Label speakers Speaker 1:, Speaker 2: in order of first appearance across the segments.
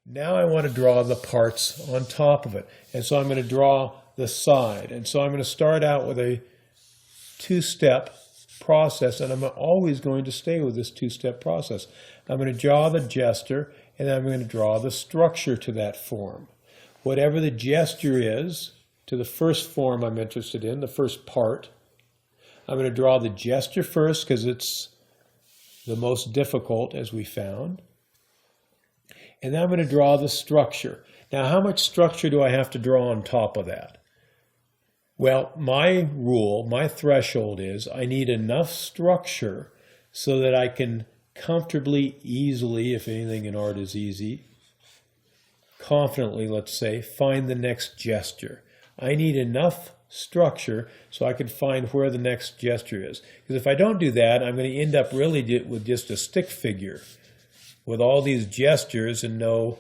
Speaker 1: Now I want to draw the parts on top of it. And so I'm going to draw the side. And so I'm going to start out with a two-step process, and I'm always going to stay with this two-step process. I'm going to draw the gesture, and then I'm going to draw the structure to that form. Whatever the gesture is to the first form I'm interested in, the first part, I'm going to draw the gesture first because it's the most difficult, as we found. And then I'm going to draw the structure. Now, how much structure do I have to draw on top of that? Well, my rule, my threshold is I need enough structure so that I can comfortably, easily, if anything in art is easy, confidently, let's say, find the next gesture. I need enough structure so I can find where the next gesture is. Because if I don't do that, I'm going to end up really with just a stick figure with all these gestures and no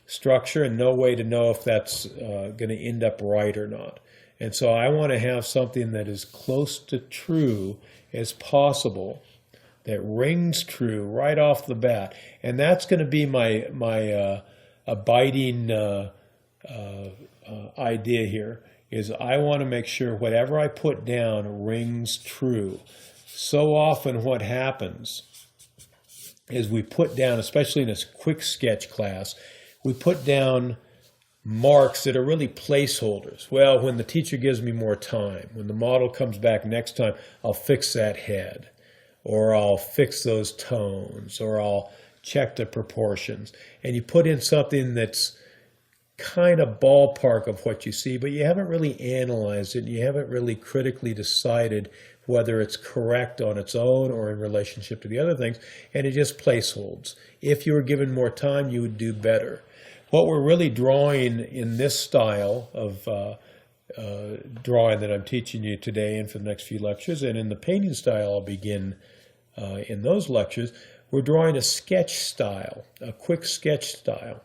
Speaker 1: structure and no way to know if that's going to end up right or not. And so I want to have something that is close to true as possible, that rings true right off the bat. And that's going to be my abiding idea here, is I want to make sure whatever I put down rings true. So often what happens is we put down, especially in this quick sketch class, we put down marks that are really placeholders. Well, when the teacher gives me more time, when the model comes back next time, I'll fix that head, or I'll fix those tones, or I'll check the proportions. And you put in something that's kind of ballpark of what you see, but you haven't really analyzed it. You haven't really critically decided whether it's correct on its own or in relationship to the other things, and it just placeholds. If you were given more time, you would do better. What we're really drawing in this style of drawing that I'm teaching you today and for the next few lectures, and in the painting style I'll begin in those lectures, we're drawing a sketch style, a quick sketch style.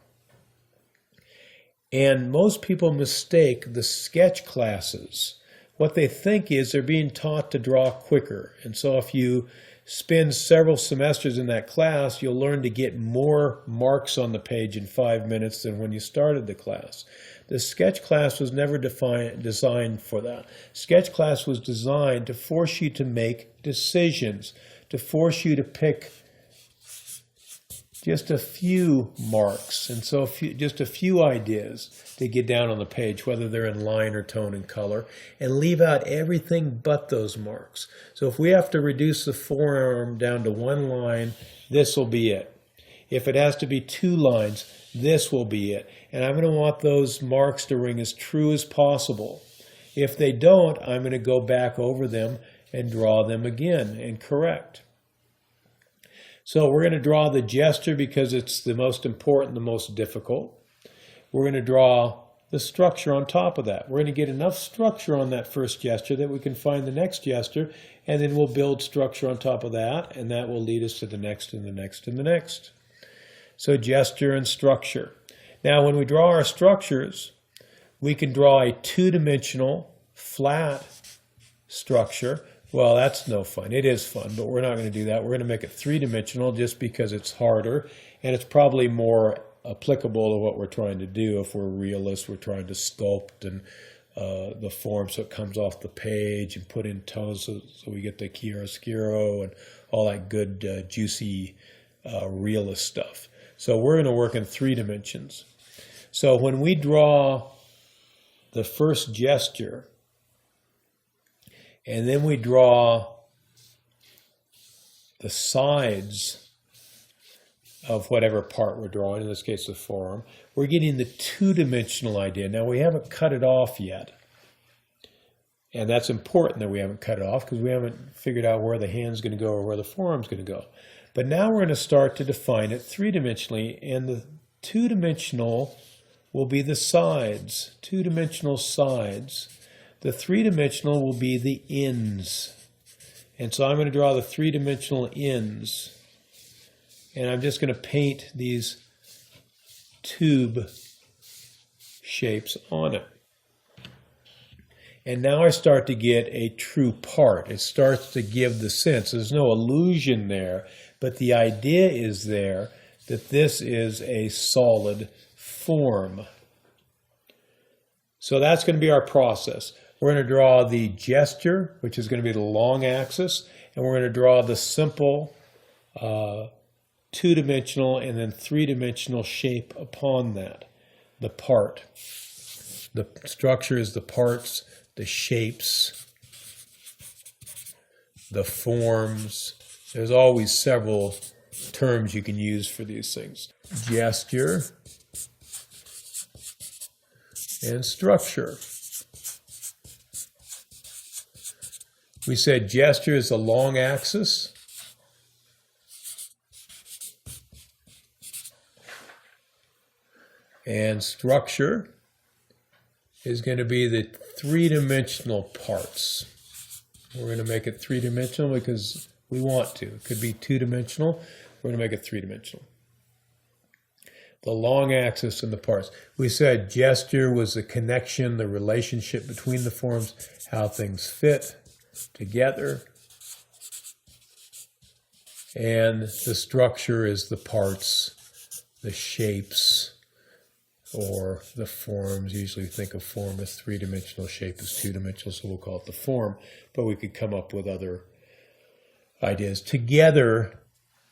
Speaker 1: And most people mistake the sketch classes. What they think is they're being taught to draw quicker. And so if you spend several semesters in that class, you'll learn to get more marks on the page in 5 minutes than when you started the class. The sketch class was never designed for that. Sketch class was designed to force you to make decisions, to force you to pick just a few marks, and so just a few ideas to get down on the page, whether they're in line or tone and color, and leave out everything but those marks. So if we have to reduce the forearm down to one line, this will be it. If it has to be 2 lines, this will be it. And I'm going to want those marks to ring as true as possible. If they don't, I'm going to go back over them and draw them again and correct. So we're going to draw the gesture because it's the most important, the most difficult. We're going to draw the structure on top of that. We're going to get enough structure on that first gesture that we can find the next gesture, and then we'll build structure on top of that, and that will lead us to the next and the next and the next. So gesture and structure. Now when we draw our structures, we can draw a 2-dimensional flat structure. Well, that's no fun. It is fun, but we're not going to do that. We're going to make it 3-dimensional just because it's harder, and it's probably more applicable to what we're trying to do. If we're realists, we're trying to sculpt and the form so it comes off the page and put in tones so we get the chiaroscuro and all that good, juicy, realist stuff. So we're going to work in 3 dimensions. So when we draw the first gesture, and then we draw the sides of whatever part we're drawing, in this case the forearm, we're getting the 2-dimensional idea. Now we haven't cut it off yet. And that's important that we haven't cut it off because we haven't figured out where the hand's going to go or where the forearm's going to go. But now we're going to start to define it 3-dimensionally, and the 2-dimensional will be the sides, 2-dimensional sides. The 3-dimensional will be the ends. And so I'm going to draw the 3-dimensional ends. And I'm just going to paint these tube shapes on it. And now I start to get a true part. It starts to give the sense. There's no illusion there, but the idea is there that this is a solid form. So that's going to be our process. We're going to draw the gesture, which is going to be the long axis, and we're going to draw the simple two-dimensional and then three-dimensional shape upon that. The part. The structure is the parts, the shapes, the forms. There's always several terms you can use for these things. Gesture and structure. We said gesture is the long axis. And structure is going to be the three-dimensional parts. We're going to make it three-dimensional because we want to. It could be two-dimensional. We're going to make it three-dimensional. The long axis and the parts. We said gesture was the connection, the relationship between the forms, how things fit together. And the structure is the parts, the shapes, or the forms. Usually think of form as three-dimensional, shape as two-dimensional, so we'll call it the form. But we could come up with other ideas. Together,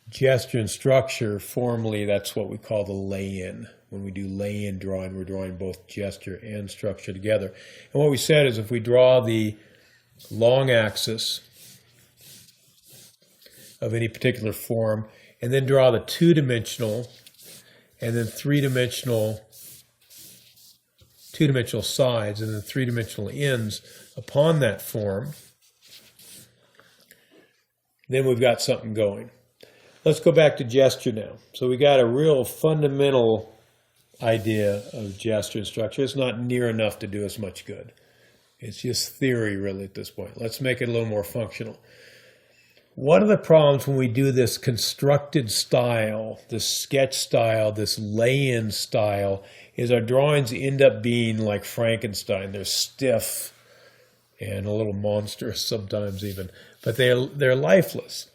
Speaker 1: gesture and structure, formally, that's what we call the lay-in. When we do lay-in drawing, we're drawing both gesture and structure together. And what we said is if we draw the long axis of any particular form, and then draw the two-dimensional and then two-dimensional sides and then three-dimensional ends upon that form, then we've got something going. Let's go back to gesture now. So we got a real fundamental idea of gesture and structure. It's not near enough to do us much good. It's just theory really at this point. Let's make it a little more functional. One of the problems when we do this constructed style, this sketch style, this lay-in style, is our drawings end up being like Frankenstein. They're stiff and a little monstrous sometimes even, but they're lifeless.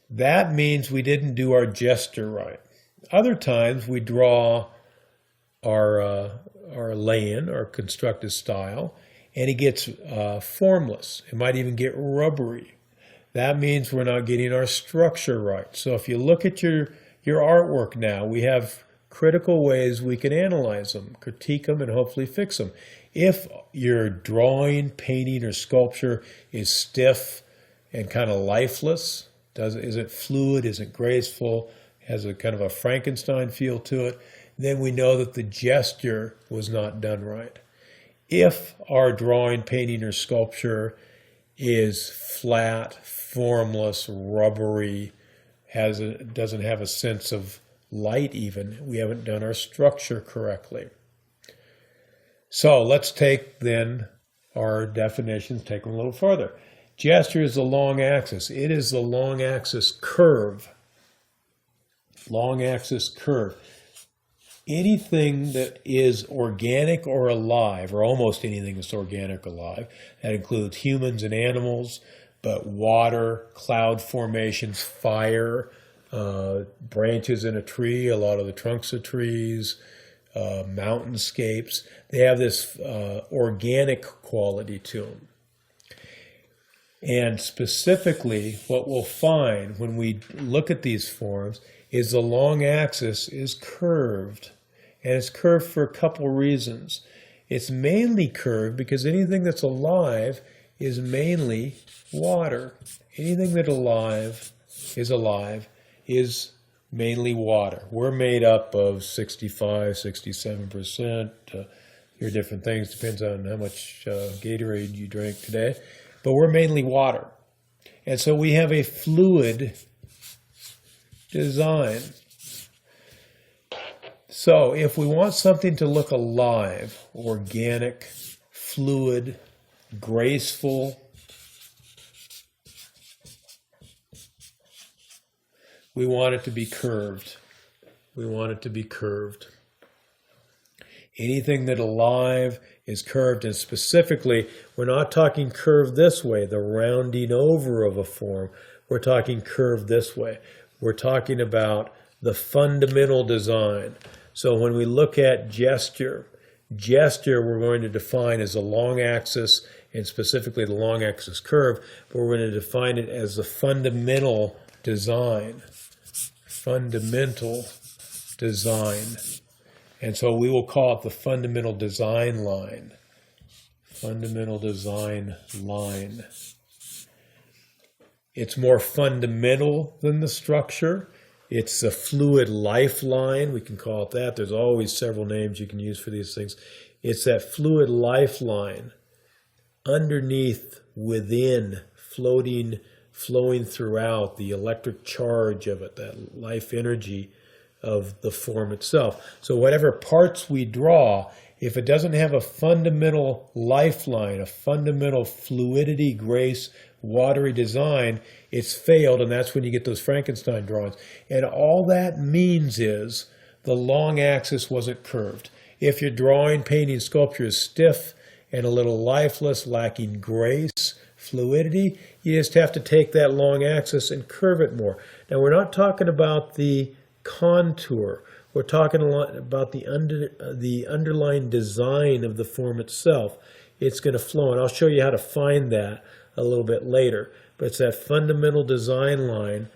Speaker 1: That means we didn't do our gesture right. Other times we draw our lay-in, our constructed style, and it gets formless. It might even get rubbery. That means we're not getting our structure right. So if you look at your artwork now, we have critical ways we can analyze them, critique them, and hopefully fix them. If your drawing, painting, or sculpture is stiff and kind of lifeless, is it fluid, is it graceful, has a kind of a Frankenstein feel to it, then we know that the gesture was not done right. If our drawing, painting, or sculpture is flat, formless, rubbery, doesn't have a sense of light even, we haven't done our structure correctly. So let's take then our definitions, take them a little further. Gesture is the long axis. It is the long axis curve. Long axis curve. Anything that is organic or alive, or almost anything that's organic or alive, that includes humans and animals, but water, cloud formations, fire, branches in a tree, a lot of the trunks of trees, mountainscapes, they have this organic quality to them. And specifically, what we'll find when we look at these forms is the long axis is curved. And it's curved for a couple reasons. It's mainly curved because anything that's alive is mainly water. Anything that is mainly water. We're made up of 65, 67%. Your different things, depends on how much Gatorade you drank today. But we're mainly water. And so we have a fluid design. So if we want something to look alive, organic, fluid, graceful, we want it to be curved. We want it to be curved. Anything that alive is curved, and specifically, we're not talking curved this way, the rounding over of a form. We're talking curved this way. We're talking about the fundamental design. So when we look at gesture we're going to define as a long axis, and specifically the long axis curve, but we're going to define it as the fundamental design. Fundamental design. And so we will call it the fundamental design line. Fundamental design line. It's more fundamental than the structure. It's a fluid lifeline, we can call it that. There's always several names you can use for these things. It's that fluid lifeline underneath, within, flowing throughout, the electric charge of it, that life energy of the form itself. So whatever parts we draw, if it doesn't have a fundamental lifeline, a fundamental fluidity, grace, watery design, it's failed, and that's when you get those Frankenstein drawings. And all that means is the long axis wasn't curved. If your drawing, painting, sculpture is stiff and a little lifeless, lacking grace, fluidity, you just have to take that long axis and curve it more. Now, we're not talking about the contour. We're talking a lot about the underlying design of the form itself. It's going to flow, and I'll show you how to find that a little bit later. But it's that fundamental design line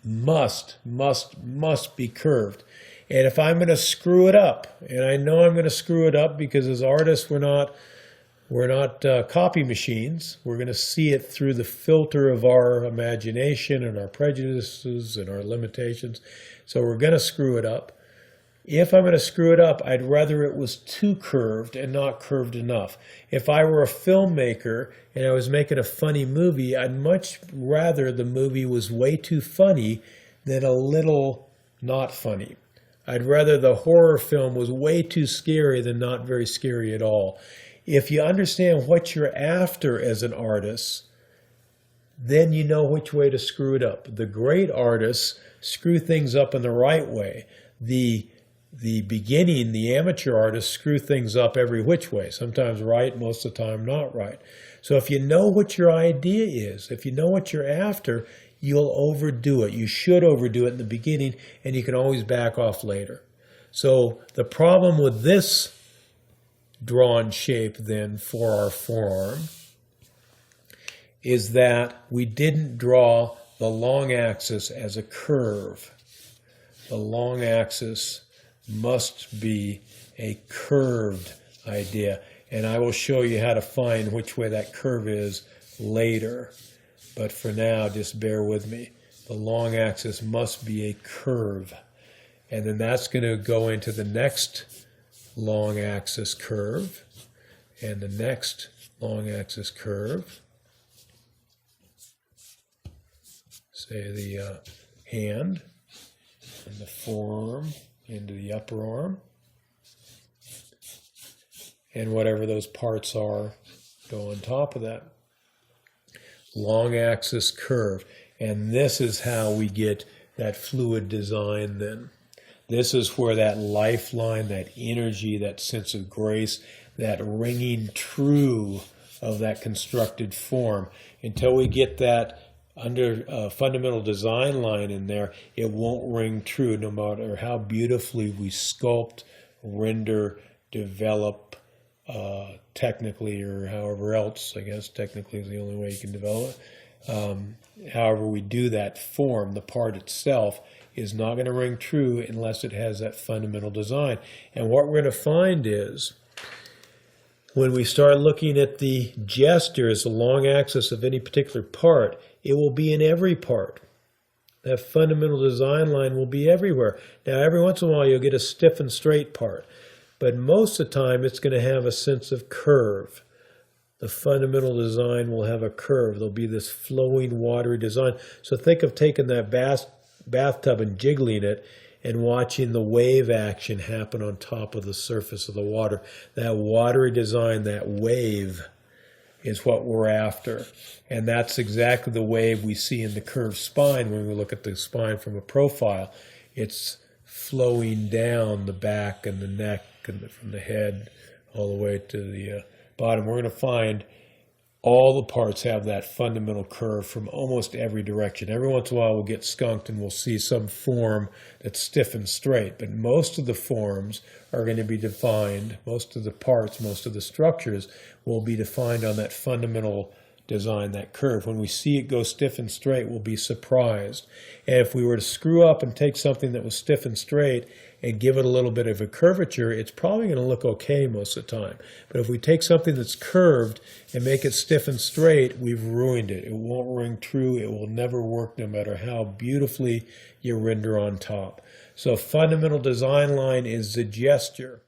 Speaker 1: must be curved. And if I'm going to screw it up, and I know I'm going to screw it up because as artists we're not copy machines. We're going to see it through the filter of our imagination and our prejudices and our limitations. So we're going to screw it up. If I'm going to screw it up, I'd rather it was too curved and not curved enough. If I were a filmmaker and I was making a funny movie, I'd much rather the movie was way too funny than a little not funny. I'd rather the horror film was way too scary than not very scary at all. If you understand what you're after as an artist, then you know which way to screw it up. The great artists screw things up in the right way. The amateur artists screw things up every which way, sometimes right, most of the time not right. So if you know what your idea is, if you know what you're after, you'll overdo it. You should overdo it in the beginning, and you can always back off later. So the problem with this drawn shape then for our forearm is that we didn't draw the long axis as a curve. The long axis must be a curved idea, and I will show you how to find which way that curve is later. But for now, just bear with me. The long axis must be a curve, and then that's going to go into the next long axis curve and the next long axis curve. Say the hand and the forearm into the upper arm, and whatever those parts are go on top of that. Long axis curve, and this is how we get that fluid design then. This is where that lifeline, that energy, that sense of grace, that ringing true of that constructed form. Until we get that under fundamental design line in there, it won't ring true no matter how beautifully we sculpt, render, develop, technically, or however else. I guess technically is the only way you can develop it. However we do that form, the part itself is not going to ring true unless it has that fundamental design. And what we're going to find is when we start looking at the gesture as the long axis of any particular part, it will be in every part. That fundamental design line will be everywhere. Now, every once in a while, you'll get a stiff and straight part, but most of the time, it's going to have a sense of curve. The fundamental design will have a curve. There'll be this flowing, watery design. So think of taking that bathtub and jiggling it and watching the wave action happen on top of the surface of the water. That watery design, that wave, is what we're after. And that's exactly the wave we see in the curved spine when we look at the spine from a profile. It's flowing down the back and the neck and from the head all the way to the bottom. We're going to find all the parts have that fundamental curve from almost every direction. Every once in a while we'll get skunked and we'll see some form that's stiff and straight, but most of the forms are going to be defined, most of the parts, most of the structures will be defined on that fundamental design, that curve. When we see it go stiff and straight, we'll be surprised. And if we were to screw up and take something that was stiff and straight and give it a little bit of a curvature, it's probably going to look okay most of the time. But if we take something that's curved and make it stiff and straight, we've ruined it. It won't ring true. It will never work no matter how beautifully you render on top. So fundamental design line is the gesture